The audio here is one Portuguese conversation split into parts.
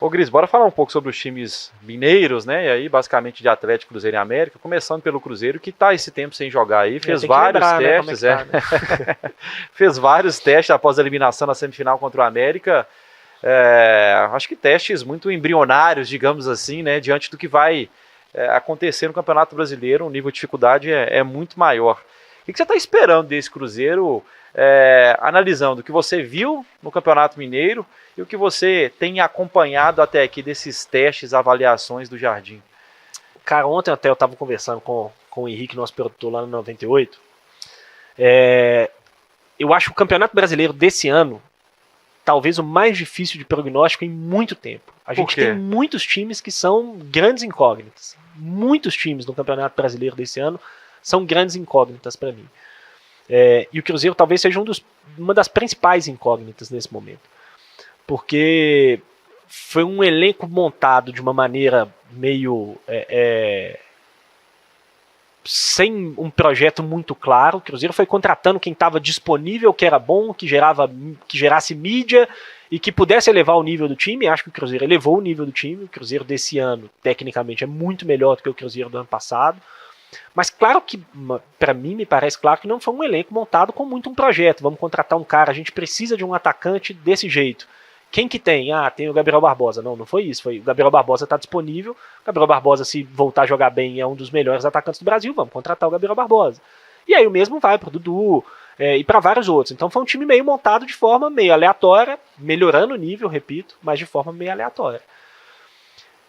Ô Gris, bora falar um pouco sobre os times mineiros, né? E aí, basicamente, de Atlético, Cruzeiro e América, começando pelo Cruzeiro, que tá esse tempo sem jogar aí, fez vários testes, né, como é que tá, né? fez vários testes após a eliminação na semifinal contra o América. Acho que testes muito embrionários, digamos assim, né? Diante do que vai acontecer no Campeonato Brasileiro, o nível de dificuldade é muito maior. O que você está esperando desse Cruzeiro, analisando o que você viu no Campeonato Mineiro e o que você tem acompanhado até aqui desses testes, avaliações do Jardim? Cara, ontem até eu estava conversando com o Henrique, nosso produtor lá no 98. Eu acho o Campeonato Brasileiro desse ano talvez o mais difícil de prognóstico em muito tempo. A gente tem muitos times que são grandes incógnitas. Muitos times no Campeonato Brasileiro desse ano são grandes incógnitas para mim. E o Cruzeiro talvez seja uma das principais incógnitas nesse momento. Porque foi um elenco montado de uma maneira meio sem um projeto muito claro. O Cruzeiro foi contratando quem estava disponível, que era bom, que gerasse mídia e que pudesse elevar o nível do time. Acho que o Cruzeiro elevou o nível do time. O Cruzeiro desse ano, tecnicamente, é muito melhor do que o Cruzeiro do ano passado. Mas claro que, para mim, me parece claro que não foi um elenco montado com muito um projeto. Vamos contratar um cara, a gente precisa de um atacante desse jeito. Quem que tem? Tem o Gabriel Barbosa. Não foi isso. O Gabriel Barbosa está disponível. O Gabriel Barbosa, se voltar a jogar bem, é um dos melhores atacantes do Brasil. Vamos contratar o Gabriel Barbosa. E aí o mesmo vai para o Dudu e para vários outros. Então foi um time meio montado de forma meio aleatória, melhorando o nível, repito, mas de forma meio aleatória.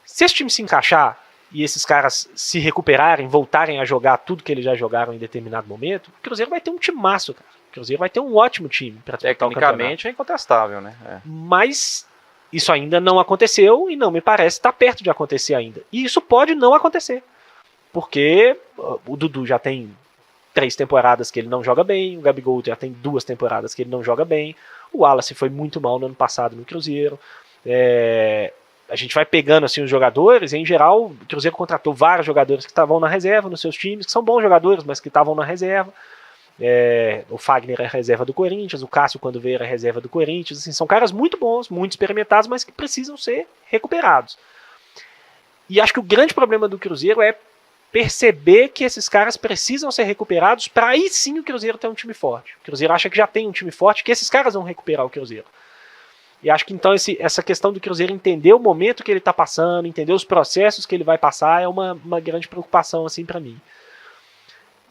Se esse time se encaixar e esses caras se recuperarem, voltarem a jogar tudo que eles já jogaram em determinado momento, o Cruzeiro vai ter um timaço, cara. O Cruzeiro vai ter um ótimo time para disputar o campeonato. Tecnicamente é incontestável, né? Mas isso ainda não aconteceu e não me parece estar perto de acontecer ainda. E isso pode não acontecer. Porque o Dudu já tem 3 temporadas que ele não joga bem, o Gabigol já tem 2 temporadas que ele não joga bem, o Wallace foi muito mal no ano passado no Cruzeiro. A gente vai pegando assim os jogadores, e em geral o Cruzeiro contratou vários jogadores que estavam na reserva nos seus times, que são bons jogadores, mas que estavam na reserva. O Fagner é reserva do Corinthians, o Cássio quando veio era reserva do Corinthians, assim, são caras muito bons, muito experimentados, mas que precisam ser recuperados. E acho que o grande problema do Cruzeiro é perceber que esses caras precisam ser recuperados para aí sim o Cruzeiro ter um time forte. O Cruzeiro acha que já tem um time forte, que esses caras vão recuperar o Cruzeiro. E acho que então essa questão do Cruzeiro entender o momento que ele está passando, entender os processos que ele vai passar, é uma grande preocupação assim para mim.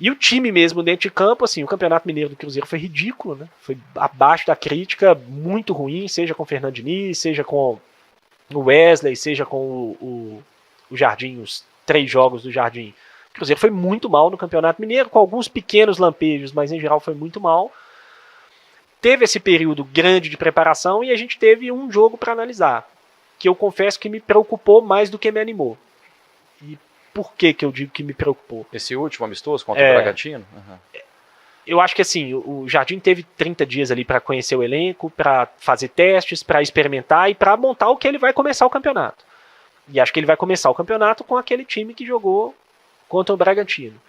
E o time mesmo dentro de campo, assim, o Campeonato Mineiro do Cruzeiro foi ridículo, né? Foi abaixo da crítica, muito ruim, seja com o Fernando Diniz, seja com o Wesley, seja com o Jardim, os 3 jogos do Jardim. O Cruzeiro foi muito mal no Campeonato Mineiro, com alguns pequenos lampejos, mas em geral foi muito mal. Teve esse período grande de preparação e a gente teve um jogo para analisar, que eu confesso que me preocupou mais do que me animou. E por que eu digo que me preocupou? Esse último amistoso contra o Bragantino? Eu acho que assim, o Jardim teve 30 dias ali para conhecer o elenco, para fazer testes, para experimentar e para montar o que ele vai começar o campeonato. E acho que ele vai começar o campeonato com aquele time que jogou contra o Bragantino.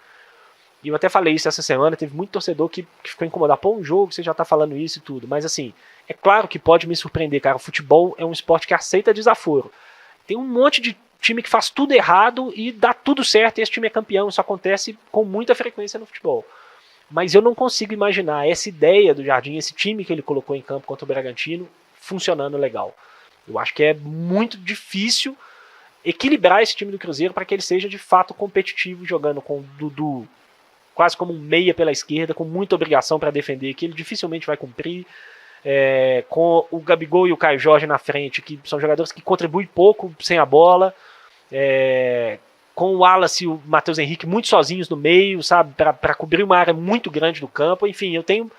E eu até falei isso essa semana, teve muito torcedor que ficou incomodado. Pô, um jogo, você já tá falando isso e tudo. Mas assim, é claro que pode me surpreender, cara. O futebol é um esporte que aceita desaforo. Tem um monte de time que faz tudo errado e dá tudo certo e esse time é campeão. Isso acontece com muita frequência no futebol. Mas eu não consigo imaginar essa ideia do Jardim, esse time que ele colocou em campo contra o Bragantino, funcionando legal. Eu acho que é muito difícil equilibrar esse time do Cruzeiro para que ele seja de fato competitivo, jogando com o Dudu quase como um meia pela esquerda, com muita obrigação para defender, que ele dificilmente vai cumprir, com o Gabigol e o Caio Jorge na frente, que são jogadores que contribuem pouco sem a bola, com o Wallace e o Matheus Henrique muito sozinhos no meio, sabe, para cobrir uma área muito grande do campo. Enfim, eu tenho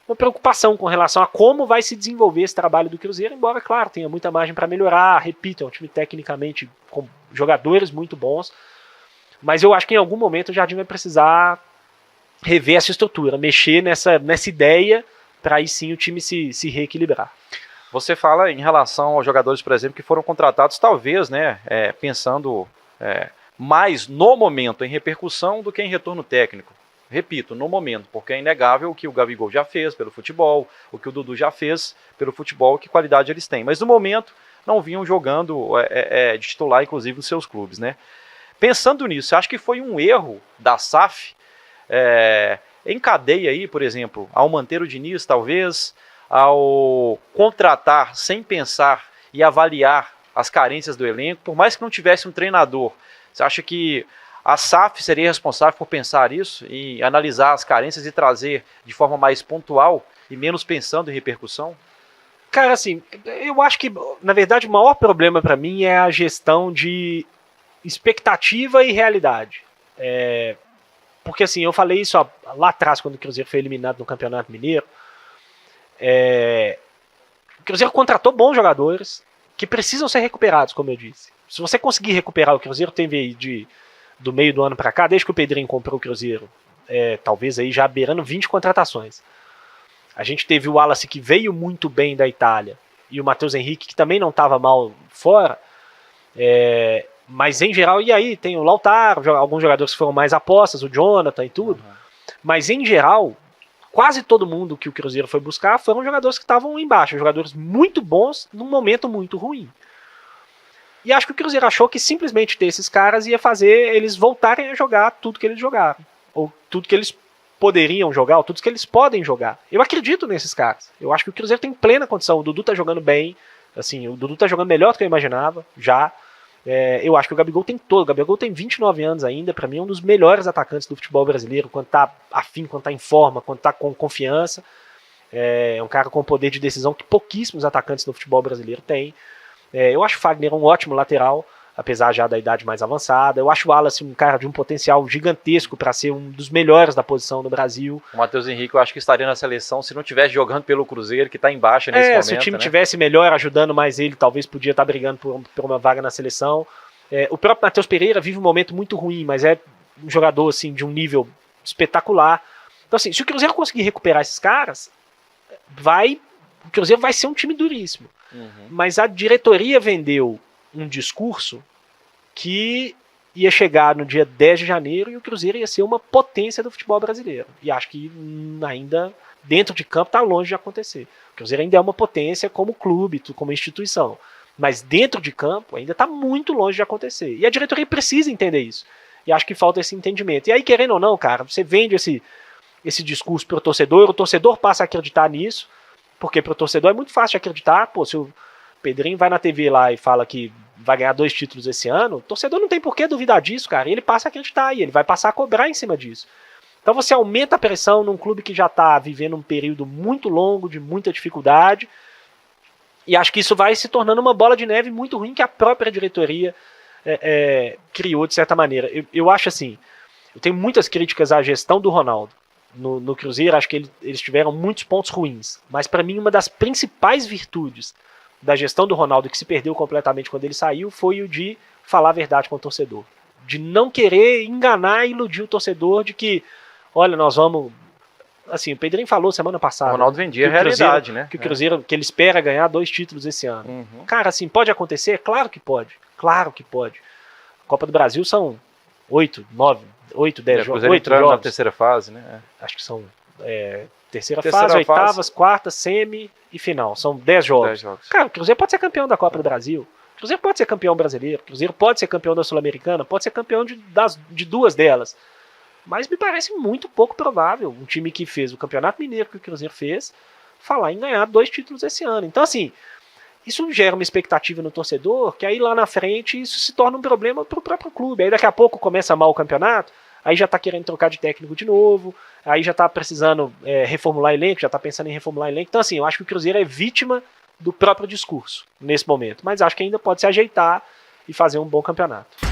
uma preocupação com relação a como vai se desenvolver esse trabalho do Cruzeiro, embora, claro, tenha muita margem para melhorar. Repito, é um time tecnicamente com jogadores muito bons, mas eu acho que em algum momento o Jardim vai precisar rever essa estrutura, mexer nessa ideia para aí sim o time se reequilibrar. Você fala em relação aos jogadores, por exemplo, que foram contratados, talvez, né, pensando mais no momento em repercussão do que em retorno técnico. Repito, no momento, porque é inegável o que o Gabigol já fez pelo futebol, o que o Dudu já fez pelo futebol, que qualidade eles têm. Mas no momento, não vinham jogando de titular, inclusive, nos seus clubes, né? Pensando nisso, você acha que foi um erro da SAF em cadeia aí, por exemplo, ao manter o Diniz, talvez, ao contratar sem pensar e avaliar as carências do elenco, por mais que não tivesse um treinador, você acha que a SAF seria responsável por pensar isso e analisar as carências e trazer de forma mais pontual e menos pensando em repercussão? Cara, assim, eu acho que, na verdade, o maior problema para mim é a gestão de expectativa e realidade. Porque, assim, eu falei isso lá atrás, quando o Cruzeiro foi eliminado no Campeonato Mineiro. O Cruzeiro contratou bons jogadores que precisam ser recuperados, como eu disse. Se você conseguir recuperar o Cruzeiro, teve aí do meio do ano para cá, desde que o Pedrinho comprou o Cruzeiro, talvez aí já beirando 20 contratações. A gente teve o Wallace, que veio muito bem da Itália, e o Matheus Henrique, que também não estava mal fora, mas em geral, e aí tem o Lautaro, alguns jogadores que foram mais apostas, o Jonathan e tudo, mas em geral, quase todo mundo que o Cruzeiro foi buscar foram jogadores que estavam embaixo, jogadores muito bons num momento muito ruim. E acho que o Cruzeiro achou que simplesmente ter esses caras ia fazer eles voltarem a jogar tudo que eles jogaram, ou tudo que eles poderiam jogar, ou tudo que eles podem jogar. Eu acredito nesses caras. Eu acho que o Cruzeiro tem plena condição. O Dudu tá jogando bem, assim, o Dudu tá jogando melhor do que eu imaginava, já. Eu acho que o Gabigol tem todo. O Gabigol tem 29 anos ainda, pra mim é um dos melhores atacantes do futebol brasileiro, quando tá afim, quando tá em forma, quando tá com confiança. É um cara com poder de decisão que pouquíssimos atacantes no futebol brasileiro têm. Eu acho o Fagner um ótimo lateral, apesar já da idade mais avançada. Eu acho o Wallace um cara de um potencial gigantesco para ser um dos melhores da posição no Brasil. O Matheus Henrique eu acho que estaria na seleção se não estivesse jogando pelo Cruzeiro, que está em baixa nesse momento. Se o time tivesse melhor, ajudando mais ele, talvez podia estar brigando por uma vaga na seleção. O próprio Matheus Pereira vive um momento muito ruim, mas é um jogador assim, de um nível espetacular. Então, assim, se o Cruzeiro conseguir recuperar esses caras, o Cruzeiro vai ser um time duríssimo. Mas a diretoria vendeu um discurso que ia chegar no dia 10 de janeiro e o Cruzeiro ia ser uma potência do futebol brasileiro. E acho que ainda dentro de campo está longe de acontecer. O Cruzeiro ainda é uma potência como clube, como instituição. Mas dentro de campo ainda está muito longe de acontecer. E a diretoria precisa entender isso. E acho que falta esse entendimento. E aí, querendo ou não, cara, você vende esse discurso para o torcedor passa a acreditar nisso, porque para o torcedor é muito fácil de acreditar. Pô, se o Pedrinho vai na TV lá e fala que vai ganhar 2 títulos esse ano, o torcedor não tem por que duvidar disso, cara. E ele passa a acreditar e ele vai passar a cobrar em cima disso. Então você aumenta a pressão num clube que já está vivendo um período muito longo, de muita dificuldade, e acho que isso vai se tornando uma bola de neve muito ruim que a própria diretoria criou de certa maneira. Eu acho assim, eu tenho muitas críticas à gestão do Ronaldo no Cruzeiro, acho que eles tiveram muitos pontos ruins, mas para mim uma das principais virtudes da gestão do Ronaldo, que se perdeu completamente quando ele saiu, foi o de falar a verdade com o torcedor, de não querer enganar e iludir o torcedor de que, olha, nós vamos... Assim, o Pedrinho falou semana passada. O Ronaldo vendia a realidade, né? Que o Cruzeiro, que ele espera ganhar 2 títulos esse ano. Cara, assim, pode acontecer? Claro que pode. Claro que pode. A Copa do Brasil são 8, 10 jogos. 8 jogos. Na terceira fase, né? Acho que são terceira fase, oitavas, quartas, semi e final. São 10 jogos. Cara, o Cruzeiro pode ser campeão da Copa do Brasil. O Cruzeiro pode ser campeão brasileiro. O Cruzeiro pode ser campeão da Sul-Americana. Pode ser campeão de 2 delas. Mas me parece muito pouco provável um time que fez o Campeonato Mineiro que o Cruzeiro fez falar em ganhar 2 títulos esse ano. Então, assim, isso gera uma expectativa no torcedor que aí lá na frente isso se torna um problema para o próprio clube. Aí daqui a pouco começa mal o campeonato, aí já está querendo trocar de técnico de novo, aí já está precisando reformular elenco, já está pensando em reformular elenco. Então, assim, eu acho que o Cruzeiro é vítima do próprio discurso nesse momento. Mas acho que ainda pode se ajeitar e fazer um bom campeonato.